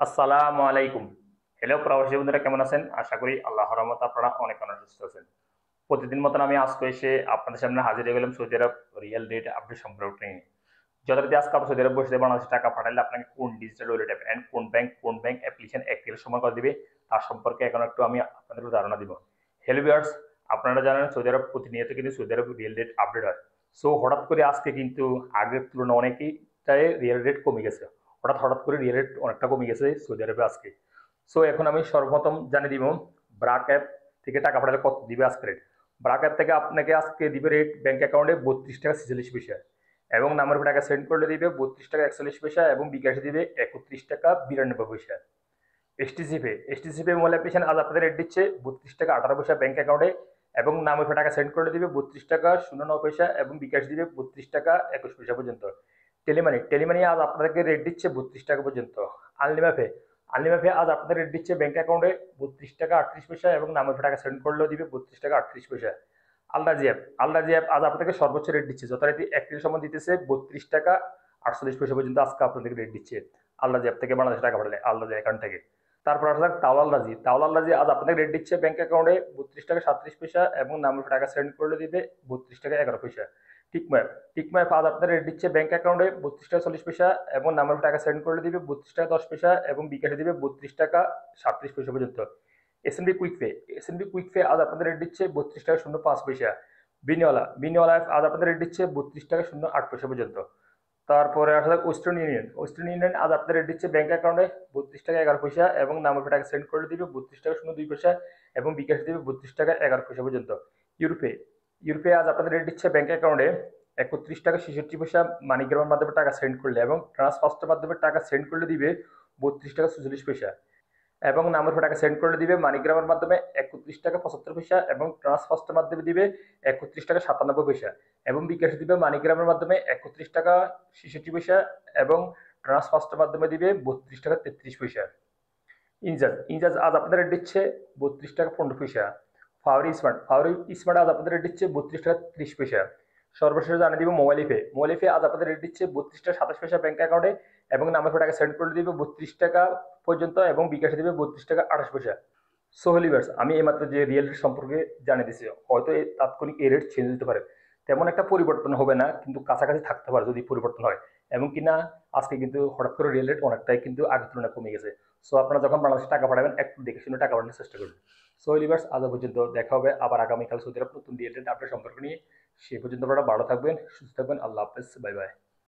আসসালামু আলাইকুম। হ্যালো প্রবাসী বন্ধুরা, কেমন আছেন? আশা করি আল্লাহর রহমতে আপনারা অনেক অনেক সুস্থ আছেন। প্রতিদিন মতন আমি আজকে এসে আপনাদের সামনে হাজির হয়ে গেলাম সৌদি আরব রিয়েল রেট আপডেট সম্পর্কে নিয়ে। যথারীতি আজকে আপনি সৌদি আরব বসে বাংলাদেশে টাকা পাঠালে আপনাকে কোন ডিজিটাল ওয়ালেট অ্যাপ এন্ড কোন ব্যাংক অ্যাপ্লিকেশন একটির সময় করে দিবে তার সম্পর্কে এখন একটু আমি আপনাদের ধারণা দিব। হ্যালো ভিউয়ার্স, আপনারা জানেন সৌদি আরব প্রতিনিয়ত কিন্তু সৌদি আরব রিয়েল রেট আপডেট হয়। সো হঠাৎ করে আজকে কিন্তু আগের তুলনায় অনেকটাই রিয়েল রেট কমে গেছে। হঠাৎ করে রিয়েল রেট অনেকটা কমে গেছে সৌদি আরবে আজকে। সো এখন আমি সর্বপ্রথম জানিয়ে দিব ব্রাক অ্যাপ থেকে টাকা পাঠালে কত দিবে আজকে রেট। ব্রাক অ্যাপ থেকে আপনাকে আজকে দিবে রেট ব্যাংক অ্যাকাউন্টে 32 টাকা 46 পয়সা এবং নামের উপর টাকা সেন্ড করলে দিবে 32 টাকা 41 পয়সা এবং বিকাশে দিবে 31 টাকা 92 পয়সা। এসটিসি পে মোবাইল অ্যাপ্লিকেশন আজ আপনাদের রেট দিচ্ছে 32 টাকা 18 পয়সা ব্যাংক অ্যাকাউন্টে এবং নামের উপর টাকা সেন্ড করলে দিবে 32 টাকা 09 পয়সা এবং বিকাশ দিবে 32 টাকা 21 পয়সা পর্যন্ত। টেলিমানি আজ আপনাদেরকে রেট দিচ্ছে 32 টাকা পর্যন্ত। আনলিমাফে আনলিমাফে আজ আপনাদের রেট দিচ্ছে ব্যাংক অ্যাকাউন্টে 32 টাকা 38 পয়সা এবং নামের উপর টাকা সেন্ড করলেও দিবে 32 টাকা 38 পয়সা। আলরাজি অ্যাপ আজ আপনাদেরকে সর্বোচ্চ রেট দিচ্ছে, যথারীতি একটির সময় দিতেছে 32 টাকা 48 পয়সা পর্যন্ত আজকে আপনাদেরকে রেট দিচ্ছে আলরাজি অ্যাপ থেকে বাংলাদেশে টাকা পাঠালে আলরাজি অ্যাকাউন্ট থেকে। তারপর আসলে তাওলাল রাজি আজ আপনাদের রেট দিচ্ছে ব্যাংক অ্যাকাউন্টে 32 টাকা 37 পয়সা এবং নামের উপর টাকা সেন্ড করলে দিবে 32 টাকা 11 পয়সা। টিকম্যাপ টিকম্যাপ আজ আপনাদের রেট দিচ্ছে ব্যাংক অ্যাকাউন্টে 32 টাকা 40 পয়সা এবং নামের উপর টাকা সেন্ড করলে দিবে 32 টাকা 10 পয়সা এবং বিকাশে দিবে 32 টাকা 37 পয়সা পর্যন্ত। S N B quick pay আজ আপনাদের রেট দিচ্ছে 32 টাকা 05 পয়সা। বিনিওয়ালা আজ আপনাদের রেট দিচ্ছে 32 টাকা 08 পয়সা পর্যন্ত। তারপরে আসলে ওয়েস্টার্ন ইউনিয়ন আজ আপনাদের রেট দিচ্ছে ব্যাংক অ্যাকাউন্টে 32 টাকা 11 পয়সা এবং নামের উপর টাকা সেন্ড করে দিবে 32 টাকা 02 পয়সা এবং বিকাশ দিবে 32 টাকা 11 পয়সা পর্যন্ত। ইউরোপে ইউরোপে আজ আপনাদের রেট দিচ্ছে ব্যাংক অ্যাকাউন্টে 31 টাকা 66 পয়সা মানিগ্রামের মাধ্যমে টাকা সেন্ড করলে এবং ট্রান্সফার্স্টের মাধ্যমে টাকা সেন্ড করলে দিবে 32 টাকা 44 পয়সা এবং নামের উপর টাকা সেন্ড করলে দিবে মানিগ্রামের মাধ্যমে 31 টাকা 75 পয়সা এবং ট্রান্সফার্স্টের মাধ্যমে দিবে 31 টাকা 97 পয়সা এবং বিকাশ দিবে মানিগ্রামের মাধ্যমে 31 টাকা 66 পয়সা এবং ট্রান্সফার্স্টের মাধ্যমে দিবে 32 টাকা 33 পয়সা। ইনজাজ আজ আপনাদের রেট দিচ্ছে 32 টাকা 15 পয়সা। ফাওরি স্মার্ট আজ আপনাদের রেট দিচ্ছে 32 টাকা 30 পয়সা। সর্বশেষ জানিয়ে দিব মোবাইল ইফে আজ আপনাদের রেট দিচ্ছে 32 টাকা 27 পয়সা ব্যাংক অ্যাকাউন্টে এবং নামের উপর টাকা সেন্ড করে দিবে 32 টাকা পর্যন্ত এবং বিকাশে দিবে 32 টাকা 28 পয়সা। সো হলিভার্স, আমি এইমাত্র যে রিয়েল রেট সম্পর্কে জানিয়ে দিচ্ছি, হয়তো এই তাৎক্ষণিক এই রেট চেঞ্জ হতে পারে, তেমন একটা পরিবর্তন হবে না কিন্তু কাছাকাছি থাকতে পারে যদি পরিবর্তন হয়। এবং কিনা আজকে কিন্তু হঠাৎ করে রিয়েল রেট অনেকটাই কিন্তু আগের তুলনায় কমে গেছে। সো আপনারা যখন বাংলাদেশে টাকা পাঠাবেন একটু দেখে শুনে টাকা পাঠানোর চেষ্টা করবেন। সো হলিভার্স, আজ পর্যন্ত দেখা হবে আবার আগামীকাল সৌদি আরব নতুন রিয়েল রেট আপডেট সম্পর্ক নিয়ে। সেই পর্যন্ত আপনারা ভালো থাকবেন, সুস্থ থাকবেন। আল্লাহ হাফেজ, বাই বাই।